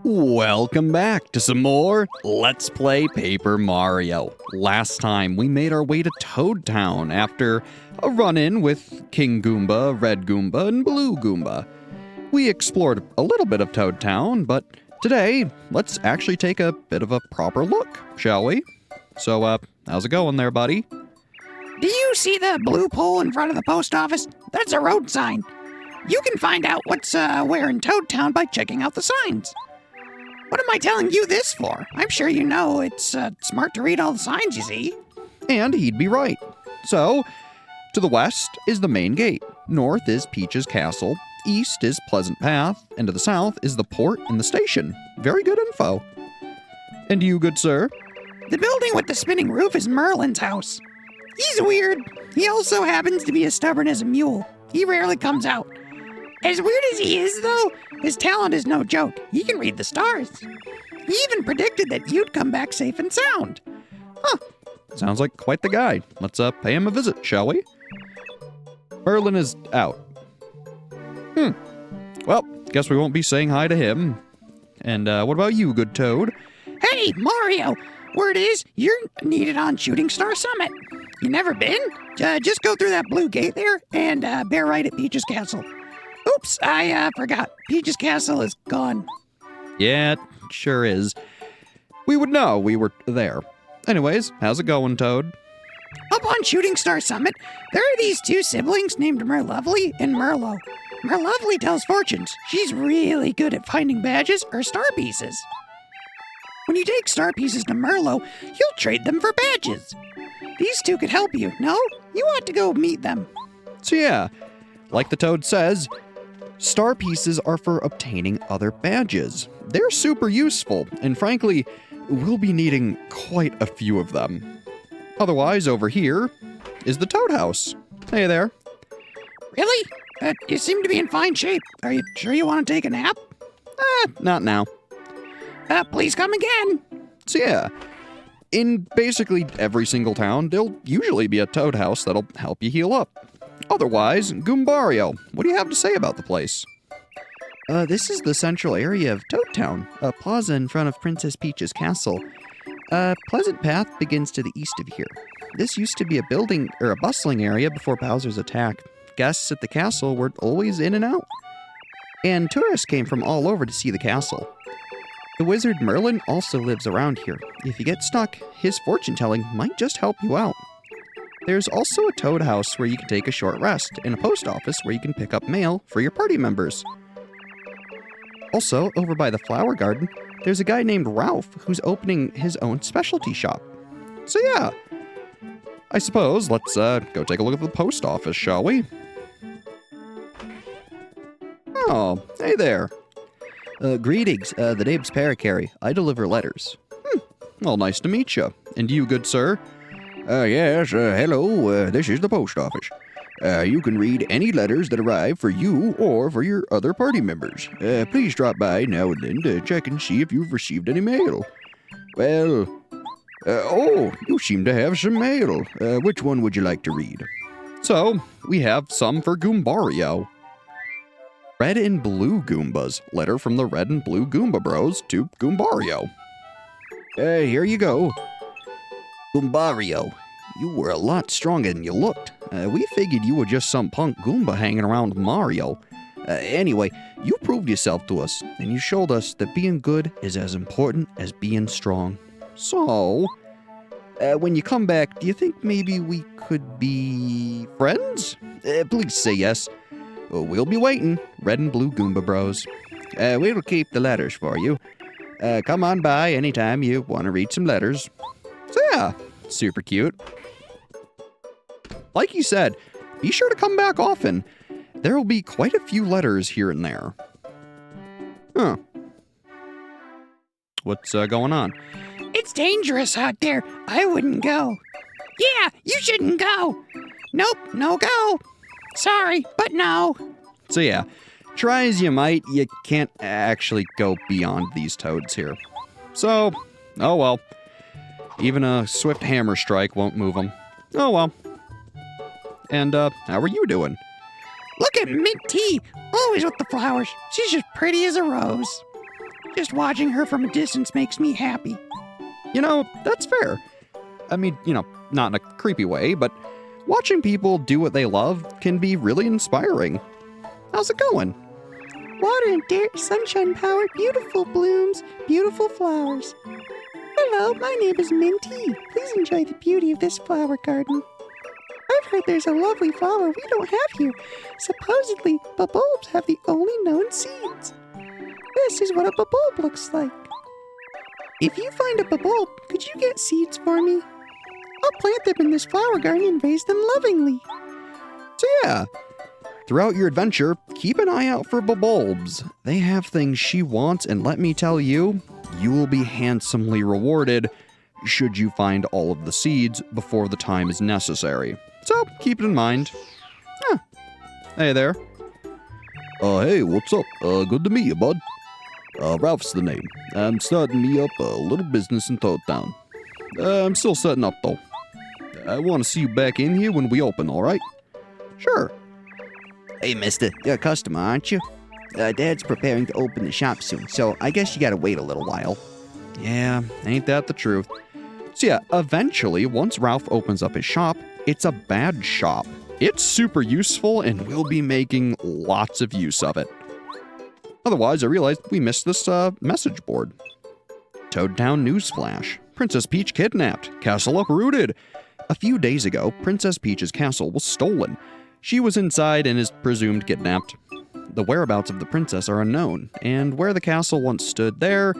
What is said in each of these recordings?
Welcome back to some more Let's Play Paper Mario. Last time we made our way to Toad Town after a run-in with King Goomba, Red Goomba, and Blue Goomba. We explored a little bit of Toad Town, but today, let's actually take a bit of a proper look, shall we? So, how's it going there, buddy? Do you see the blue pole in front of the post office? That's a road sign. You can find out what's where in Toad Town by checking out the signs. What am I telling you this for? I'm sure you know it's smart to read all the signs you see. And he'd be right. So, to the west is the main gate, north is Peach's Castle, east is Pleasant Path, and to the south is the port and the station. Very good info. And you, good sir? The building with the spinning roof is Merlin's house. He's weird. He also happens to be as stubborn as a mule. He rarely comes out. As weird as he is, though, his talent is no joke. He can read the stars. He even predicted that you'd come back safe and sound. Huh. Sounds like quite the guy. Let's pay him a visit, shall we? Merlin is out. Well, guess we won't be saying hi to him. And what about you, good Toad? Hey, Mario! Word is, you're needed on Shooting Star Summit. You never been? Just go through that blue gate there and bear right at Peach's Castle. Oops, I forgot. Peach's Castle is gone. Yeah, it sure is. We would know we were there. Anyways, how's it going, Toad? Up on Shooting Star Summit, there are these two siblings named Merlovely and Merlo. Merlovely tells fortunes. She's really good at finding badges or star pieces. When you take star pieces to Merlo, he'll trade them for badges. These two could help you, no? You ought to go meet them. So yeah, like the Toad says, star pieces are for obtaining other badges. They're super useful, and frankly, we'll be needing quite a few of them. Otherwise, over here is the Toad House. Hey there. Really? You seem to be in fine shape. Are you sure you want to take a nap? Not now. Please come again. So yeah, in basically every single town, there'll usually be a Toad House that'll help you heal up. Otherwise, Goombario, what do you have to say about the place? This is the central area of Toad Town, a plaza in front of Princess Peach's castle. Pleasant Path begins to the east of here. This used to be a building or a bustling area before Bowser's attack. Guests at the castle were always in and out. And tourists came from all over to see the castle. The wizard Merlin also lives around here. If you get stuck, his fortune-telling might just help you out. There's also a Toad House where you can take a short rest, and a post office where you can pick up mail for your party members. Also, over by the flower garden, there's a guy named Ralph who's opening his own specialty shop. So yeah, I suppose let's go take a look at the post office, shall we? Oh, hey there. Greetings, the name's Parakarry. I deliver letters. Well, nice to meet you. And you, good sir? Yes, hello, this is the post office. You can read any letters that arrive for you or for your other party members. Please drop by now and then to check and see if you've received any mail. Well, oh, you seem to have some mail. Which one would you like to read? So, we have some for Goombario. Red and Blue Goombas. Letter from the Red and Blue Goomba Bros to Goombario. Here you go. Goombario, you were a lot stronger than you looked. We figured you were just some punk Goomba hanging around with Mario. Anyway, you proved yourself to us, and you showed us that being good is as important as being strong. So, when you come back, do you think maybe we could be friends? Please say yes. We'll be waiting, Red and Blue Goomba Bros. We'll keep the letters for you. Come on by anytime you want to read some letters. So yeah, super cute. Like you said, be sure to come back often. There will be quite a few letters here and there. Huh. What's going on? It's dangerous out there. I wouldn't go. Yeah, you shouldn't go. Nope, no go. Sorry, but no. So yeah, try as you might, you can't actually go beyond these toads here. So, oh well. Even a swift hammer strike won't move them. Oh well. And, how are you doing? Look at Mint Tea, always with the flowers. She's just pretty as a rose. Just watching her from a distance makes me happy. You know, that's fair. I mean, not in a creepy way, but watching people do what they love can be really inspiring. How's it going? Water and dirt, sunshine power, beautiful blooms, beautiful flowers. Hello, my name is Minty. Please enjoy the beauty of this flower garden. I've heard there's a lovely flower we don't have here. Supposedly, bulbs have the only known seeds. This is what a bulb looks like. If you find a bulb, could you get seeds for me? I'll plant them in this flower garden and raise them lovingly. So yeah, throughout your adventure, keep an eye out for bulbs. They have things she wants, and let me tell you, you will be handsomely rewarded should you find all of the seeds before the time is necessary. So keep it in mind. Hey there. Hey, what's up? Good to meet you, bud. Ralph's the name. I'm starting me up a little business in Toad Town. I'm still setting up, though. I want to see you back in here when we open, all right? Sure. Hey, mister, you're a customer, aren't you? Dad's preparing to open the shop soon, so I guess you gotta wait a little while. Yeah, ain't that the truth? So yeah, eventually, once Ralph opens up his shop, it's a badge shop. It's super useful, and we'll be making lots of use of it. Otherwise, I realized we missed this message board. Toad Town Newsflash. Princess Peach kidnapped. Castle uprooted. A few days ago, Princess Peach's castle was stolen. She was inside and is presumed kidnapped. The whereabouts of the princess are unknown, and where the castle once stood there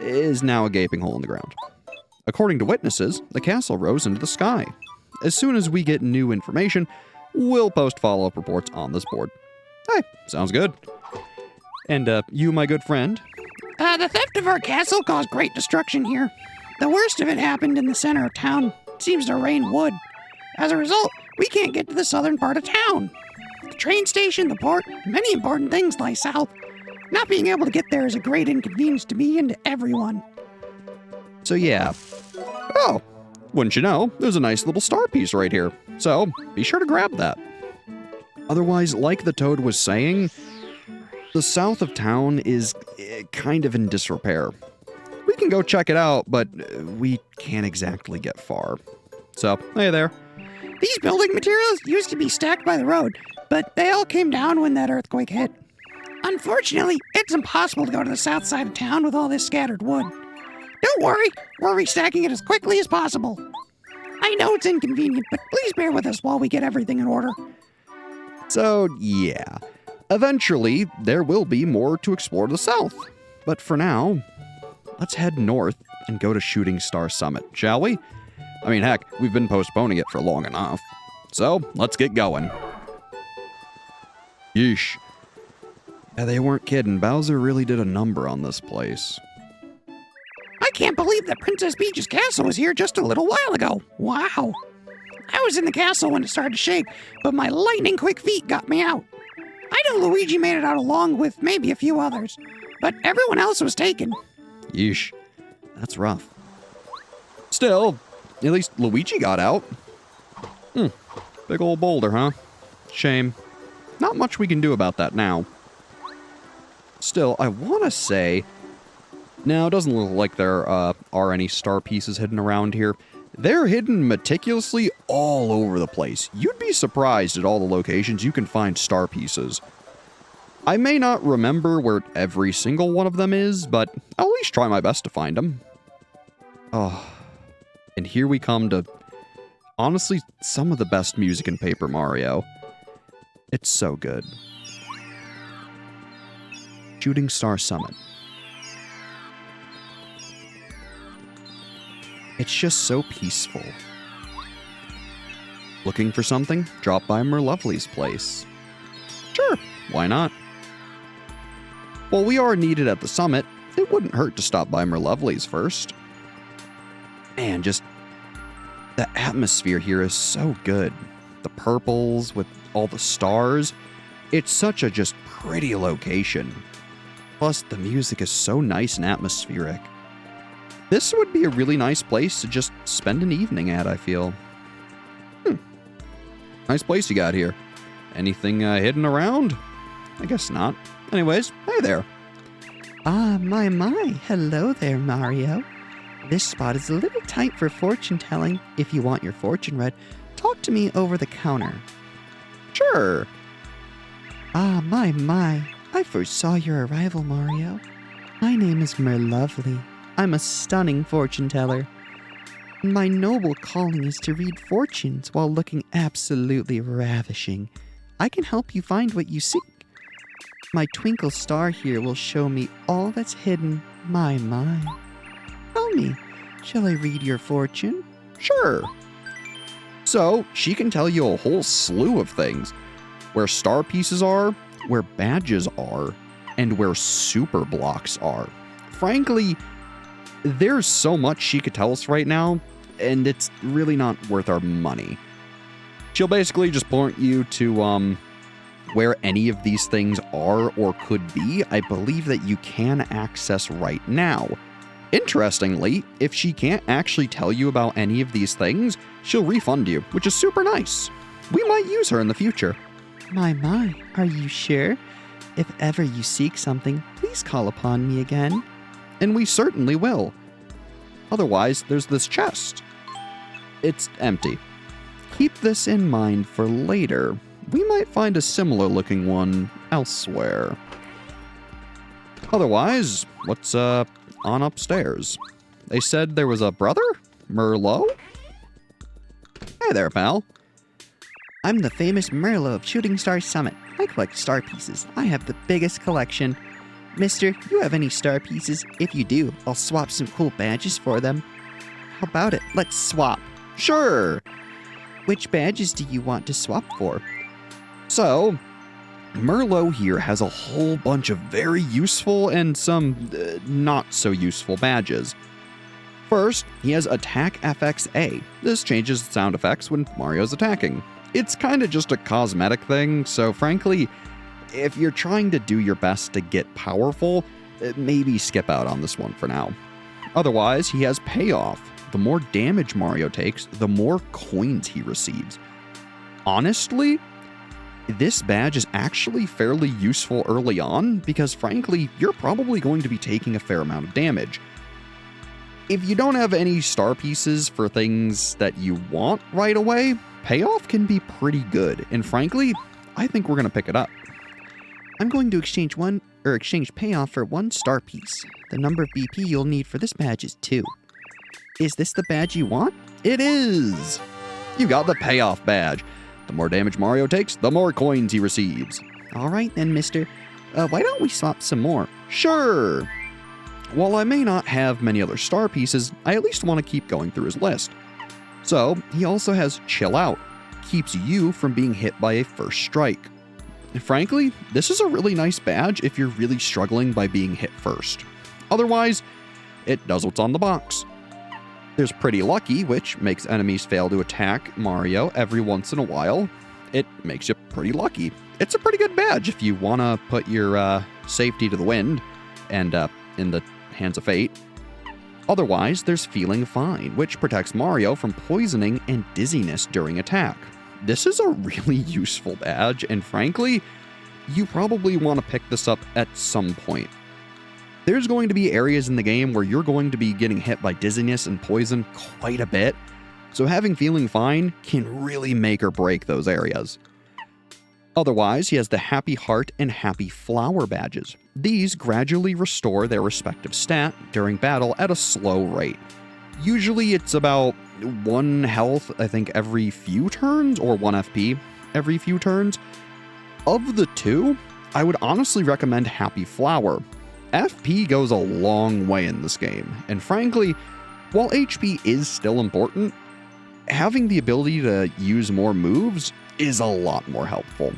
is now a gaping hole in the ground. According to witnesses, the castle rose into the sky. As soon as we get new information, we'll post follow-up reports on this board. Hey, sounds good. And you, my good friend? The theft of our castle caused great destruction here. The worst of it happened in the center of town. It seems to rain wood. As a result, we can't get to the southern part of town. The train station, the port, many important things lie south. Not being able to get there is a great inconvenience to me and to everyone. So yeah. Oh, wouldn't you know, there's a nice little star piece right here. So be sure to grab that. Otherwise, like the Toad was saying, the south of town is kind of in disrepair. We can go check it out, but we can't exactly get far. So, hey there. These building materials used to be stacked by the road, but they all came down when that earthquake hit. Unfortunately, it's impossible to go to the south side of town with all this scattered wood. Don't worry, we're restacking it as quickly as possible. I know it's inconvenient, but please bear with us while we get everything in order. So, yeah. Eventually, there will be more to explore to the south. But for now, let's head north and go to Shooting Star Summit, shall we? I mean, heck, we've been postponing it for long enough. So, let's get going. Yeesh. Yeah, they weren't kidding. Bowser really did a number on this place. I can't believe that Princess Peach's castle was here just a little while ago. Wow. I was in the castle when it started to shake, but my lightning-quick feet got me out. I know Luigi made it out along with maybe a few others, but everyone else was taken. Yeesh. That's rough. Still, at least Luigi got out. Big old boulder, huh? Shame. Not much we can do about that now. Still, I want to say... Now, it doesn't look like there are any star pieces hidden around here. They're hidden meticulously all over the place. You'd be surprised at all the locations you can find star pieces. I may not remember where every single one of them is, but I'll at least try my best to find them. Oh, and here we come to, honestly, some of the best music in Paper Mario. It's so good. Shooting Star Summit. It's just so peaceful. Looking for something? Drop by Merlovely's place. Sure, why not? While we are needed at the summit, it wouldn't hurt to stop by Merlovely's first. Man, just the atmosphere here is so good. The purples with all the stars. It's such a just pretty location. Plus, the music is so nice and atmospheric. This would be a really nice place to just spend an evening at, I feel. Nice place you got here. Anything hidden around? I guess not. Anyways, hey there. Ah, my. Hello there, Mario. This spot is a little tight for fortune telling. If you want your fortune read, talk to me over the counter. Sure. Ah, my. I first saw your arrival, Mario. My name is Merlovely. I'm a stunning fortune teller. My noble calling is to read fortunes while looking absolutely ravishing. I can help you find what you seek. My twinkle star here will show me all that's hidden. My. Tell me, shall I read your fortune? Sure. So, she can tell you a whole slew of things. Where star pieces are, where badges are, and where super blocks are. Frankly, there's so much she could tell us right now, and it's really not worth our money. She'll basically just point you to where any of these things are or could be. I believe that you can access right now. Interestingly, if she can't actually tell you about any of these things, she'll refund you, which is super nice. We might use her in the future. My, are you sure? If ever you seek something, please call upon me again. And we certainly will. Otherwise, there's this chest. It's empty. Keep this in mind for later. We might find a similar looking one elsewhere. Otherwise, what's on upstairs? They said there was a brother? Merlot? Hey there, pal. I'm the famous Merlo of Shooting Star Summit. I collect star pieces. I have the biggest collection. Mister, you have any star pieces? If you do, I'll swap some cool badges for them. How about it? Let's swap. Sure. Which badges do you want to swap for? So, Merlot here has a whole bunch of very useful and some not so useful badges. First, he has Attack FXA. This changes the sound effects when Mario's attacking. It's kind of just a cosmetic thing, so frankly, if you're trying to do your best to get powerful, maybe skip out on this one for now. Otherwise, he has Payoff. The more damage Mario takes, the more coins he receives. Honestly, this badge is actually fairly useful early on because frankly, you're probably going to be taking a fair amount of damage. If you don't have any star pieces for things that you want right away, Payoff can be pretty good, and frankly, I think we're going to pick it up. I'm going to exchange Payoff for 1 star piece. The number of BP you'll need for this badge is 2. Is this the badge you want? It is! You got the Payoff badge. The more damage Mario takes, the more coins he receives. All right then, mister. Why don't we swap some more? Sure! While I may not have many other star pieces, I at least want to keep going through his list. So, he also has Chill Out. Keeps you from being hit by a first strike. Frankly, this is a really nice badge if you're really struggling by being hit first. Otherwise, it does what's on the box. There's Pretty Lucky, which makes enemies fail to attack Mario every once in a while. It makes you pretty lucky. It's a pretty good badge if you want to put your safety to the wind and in the hands of fate. Otherwise, there's Feeling Fine, which protects Mario from poisoning and dizziness during attack. This is a really useful badge, and frankly, you probably want to pick this up at some point. There's going to be areas in the game where you're going to be getting hit by dizziness and poison quite a bit, so having Feeling Fine can really make or break those areas. Otherwise, he has the Happy Heart and Happy Flower badges. These gradually restore their respective stat during battle at a slow rate. Usually it's about 1 health, I think, every few turns, or 1 FP every few turns. Of the two, I would honestly recommend Happy Flower. FP goes a long way in this game, and frankly, while HP is still important, having the ability to use more moves is a lot more helpful.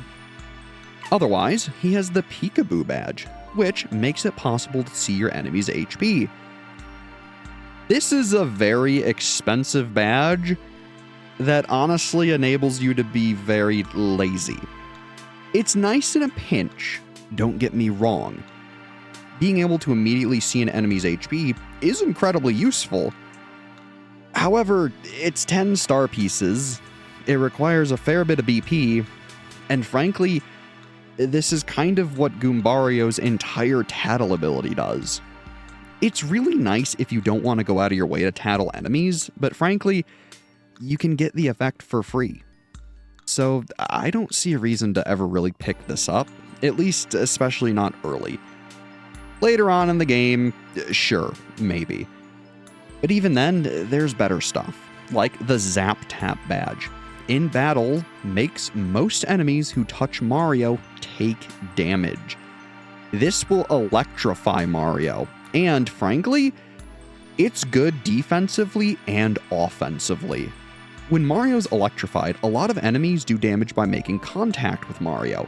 Otherwise, he has the Peekaboo badge, which makes it possible to see your enemy's HP. This is a very expensive badge that honestly enables you to be very lazy. It's nice in a pinch, don't get me wrong. Being able to immediately see an enemy's HP is incredibly useful. However, it's 10 star pieces, it requires a fair bit of BP, and frankly, this is kind of what Goombario's entire tattle ability does. It's really nice if you don't want to go out of your way to tattle enemies, but frankly, you can get the effect for free. So I don't see a reason to ever really pick this up, at least especially not early. Later on in the game, sure, maybe. But even then, there's better stuff, like the Zap Tap badge. In battle, makes most enemies who touch Mario take damage. This will electrify Mario, and frankly, it's good defensively and offensively. When Mario's electrified, a lot of enemies do damage by making contact with Mario.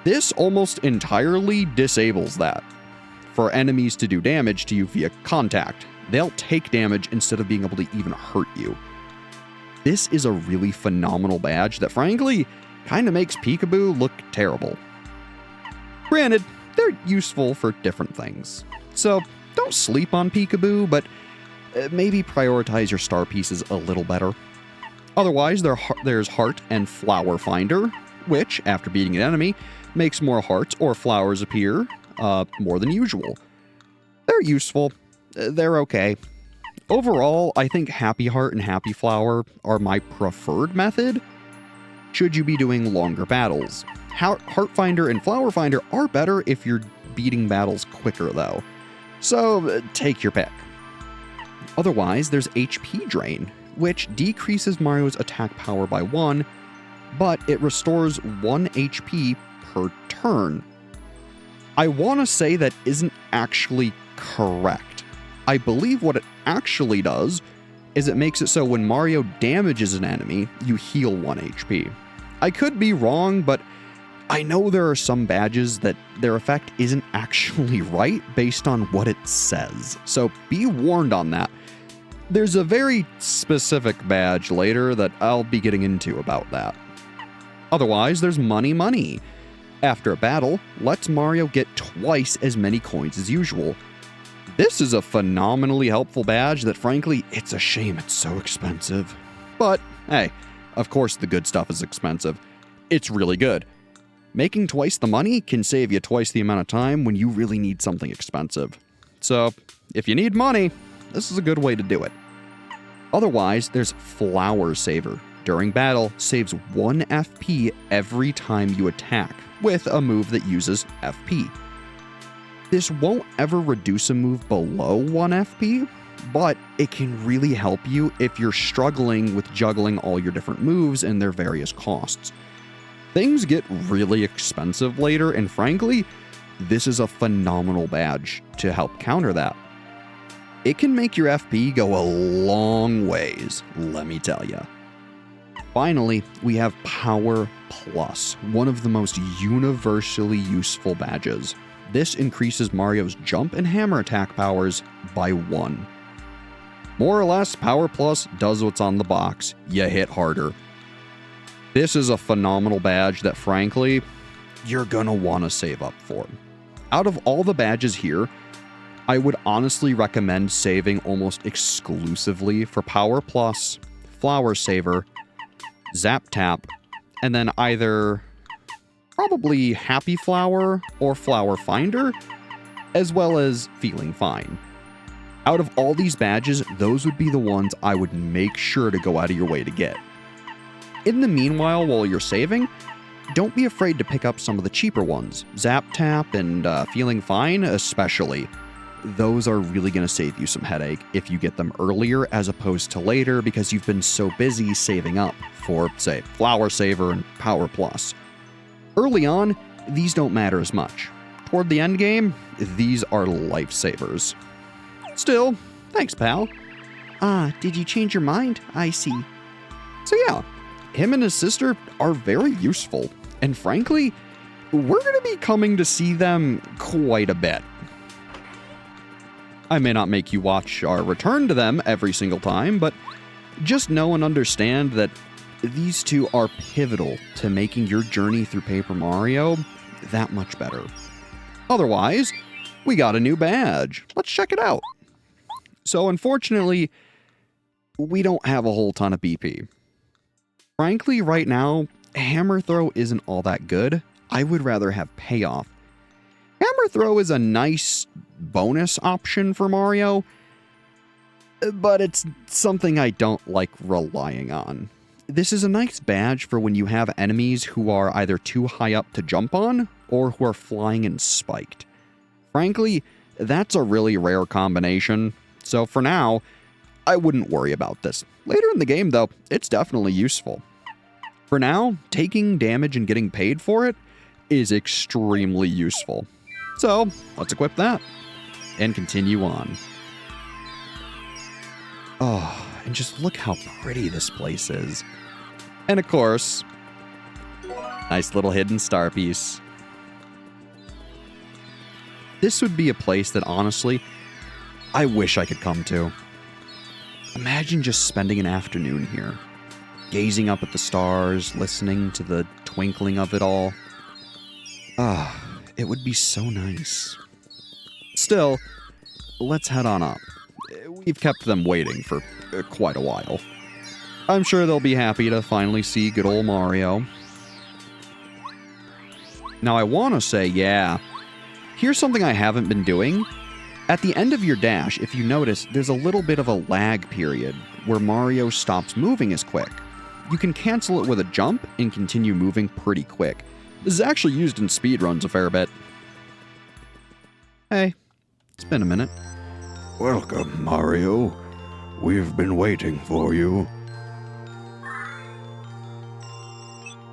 This almost entirely disables that. For enemies to do damage to you via contact, they'll take damage instead of being able to even hurt you. This is a really phenomenal badge that frankly kind of makes Peekaboo look terrible. Granted, they're useful for different things, so don't sleep on Peekaboo, but maybe prioritize your star pieces a little better. Otherwise, there's Heart and Flower Finder, which, after beating an enemy, makes more hearts or flowers appear more than usual. They're useful. They're okay. Overall, I think Happy Heart and Happy Flower are my preferred method, should you be doing longer battles. Heart Finder and Flower Finder are better if you're beating battles quicker, though. So, take your pick. Otherwise, there's HP Drain, which decreases Mario's attack power by 1, but it restores 1 HP per turn. I want to say that isn't actually correct. I believe what it actually does is it makes it so when Mario damages an enemy, you heal 1 HP. I could be wrong, but I know there are some badges that their effect isn't actually right based on what it says, so be warned on that. There's a very specific badge later that I'll be getting into about that. Otherwise, there's Money Money. After a battle, lets Mario get twice as many coins as usual. This is a phenomenally helpful badge that frankly, it's a shame it's so expensive. But hey, of course the good stuff is expensive. It's really good. Making twice the money can save you twice the amount of time when you really need something expensive. So, if you need money, this is a good way to do it. Otherwise, there's Flower Saver. During battle, saves 1 FP every time you attack, with a move that uses FP. This won't ever reduce a move below 1 FP, but it can really help you if you're struggling with juggling all your different moves and their various costs. Things get really expensive later, and frankly, this is a phenomenal badge to help counter that. It can make your FP go a long ways, let me tell ya. Finally, we have Power Plus, one of the most universally useful badges. This increases Mario's jump and hammer attack powers by 1. More or less, Power Plus does what's on the box. You hit harder. This is a phenomenal badge that, frankly, you're gonna want to save up for. Out of all the badges here, I would honestly recommend saving almost exclusively for Power Plus, Flower Saver, Zap Tap, and then either probably Happy Flower or Flower Finder, as well as Feeling Fine. Out of all these badges, those would be the ones I would make sure to go out of your way to get. In the meanwhile, while you're saving, don't be afraid to pick up some of the cheaper ones. Zap Tap and Feeling Fine especially. Those are really going to save you some headache if you get them earlier as opposed to later because you've been so busy saving up for, say, Flower Saver and Power Plus. Early on, these don't matter as much. Toward the end game, these are lifesavers. Still, thanks, pal. Ah, did you change your mind? I see. So yeah, him and his sister are very useful, and frankly, we're going to be coming to see them quite a bit. I may not make you watch our return to them every single time, but just know and understand that these two are pivotal to making your journey through Paper Mario that much better. Otherwise, we got a new badge. Let's check it out. So unfortunately, we don't have a whole ton of BP. Frankly, right now, Hammer Throw isn't all that good. I would rather have payoff. Hammer throw is a nice bonus option for Mario, but it's something I don't like relying on. This is a nice badge for when you have enemies who are either too high up to jump on or who are flying and spiked. Frankly, that's a really rare combination, so for now, I wouldn't worry about this. Later in the game, though, it's definitely useful. For now, taking damage and getting paid for it is extremely useful. So, let's equip that and continue on. Oh, and just look how pretty this place is. And of course, nice little hidden star piece. This would be a place that honestly, I wish I could come to. Imagine just spending an afternoon here, gazing up at the stars, listening to the twinkling of it all. It would be so nice. Still, let's head on up. We've kept them waiting for quite a while. I'm sure they'll be happy to finally see good old Mario. Now I want to say, yeah, here's something I haven't been doing. At the end of your dash, if you notice, there's a little bit of a lag period where Mario stops moving as quick. You can cancel it with a jump and continue moving pretty quick. This is actually used in speedruns a fair bit. Hey, it's been a minute. Welcome, Mario. We've been waiting for you.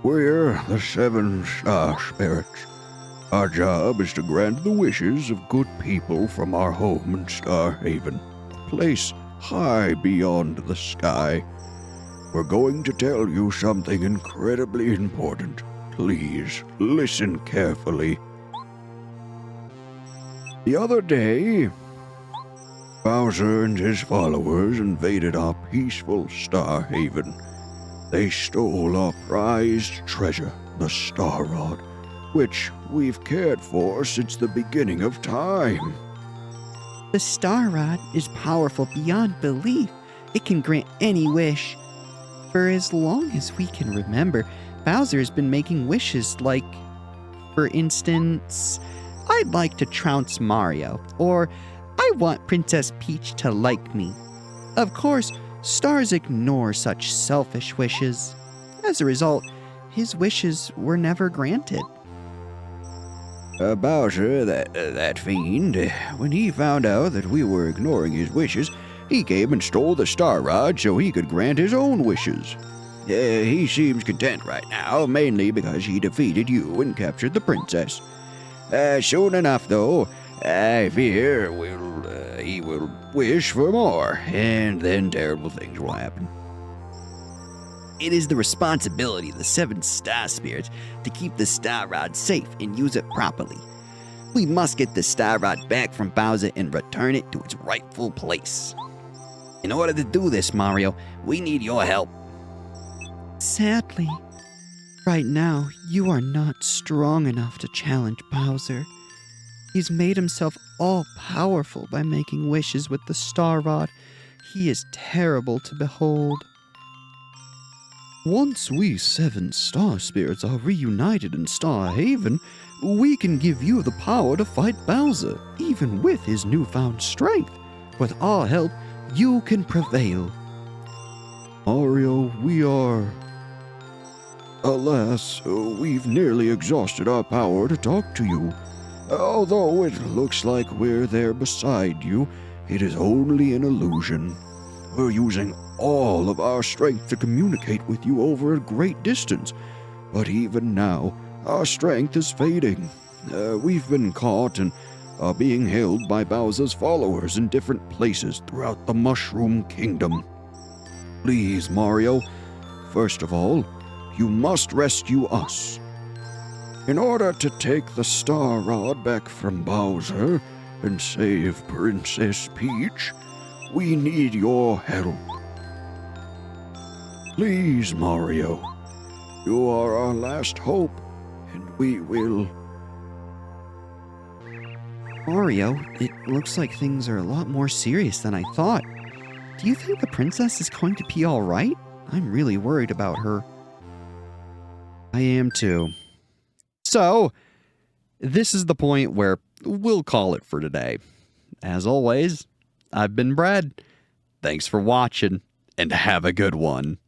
We're the 7 Star Spirits. Our job is to grant the wishes of good people from our home in Star Haven, a place high beyond the sky. We're going to tell you something incredibly important. Please, listen carefully. The other day, Bowser and his followers invaded our peaceful Star Haven. They stole our prized treasure, the Star Rod, which we've cared for since the beginning of time. The Star Rod is powerful beyond belief. It can grant any wish. For as long as we can remember, Bowser has been making wishes like, for instance, I'd like to trounce Mario, or I want Princess Peach to like me. Of course, stars ignore such selfish wishes. As a result, his wishes were never granted. Bowser, that fiend, when he found out that we were ignoring his wishes, he came and stole the Star Rod so he could grant his own wishes. He seems content right now, mainly because he defeated you and captured the princess. Soon enough, though, I fear he will wish for more, and then terrible things will happen. It is the responsibility of the 7 Star Spirits to keep the Star Rod safe and use it properly. We must get the Star Rod back from Bowser and return it to its rightful place. In order to do this, Mario, we need your help. Sadly, right now, you are not strong enough to challenge Bowser. He's made himself all-powerful by making wishes with the Star Rod. He is terrible to behold. Once we 7 Star Spirits are reunited in Star Haven, we can give you the power to fight Bowser, even with his newfound strength. With our help, you can prevail. Mario, we are... Alas, we've nearly exhausted our power to talk to you. Although it looks like we're there beside you, it is only an illusion. We're using all of our strength to communicate with you over a great distance, but even now, our strength is fading. We've been caught and are being held by Bowser's followers in different places throughout the Mushroom Kingdom. Please, Mario, first of all, you must rescue us. In order to take the Star Rod back from Bowser and save Princess Peach, we need your help. Please, Mario, you are our last hope, and we will... Mario, it looks like things are a lot more serious than I thought. Do you think the princess is going to be all right? I'm really worried about her. I am too. So, this is the point where we'll call it for today. As always, I've been Brad. Thanks for watching, and have a good one.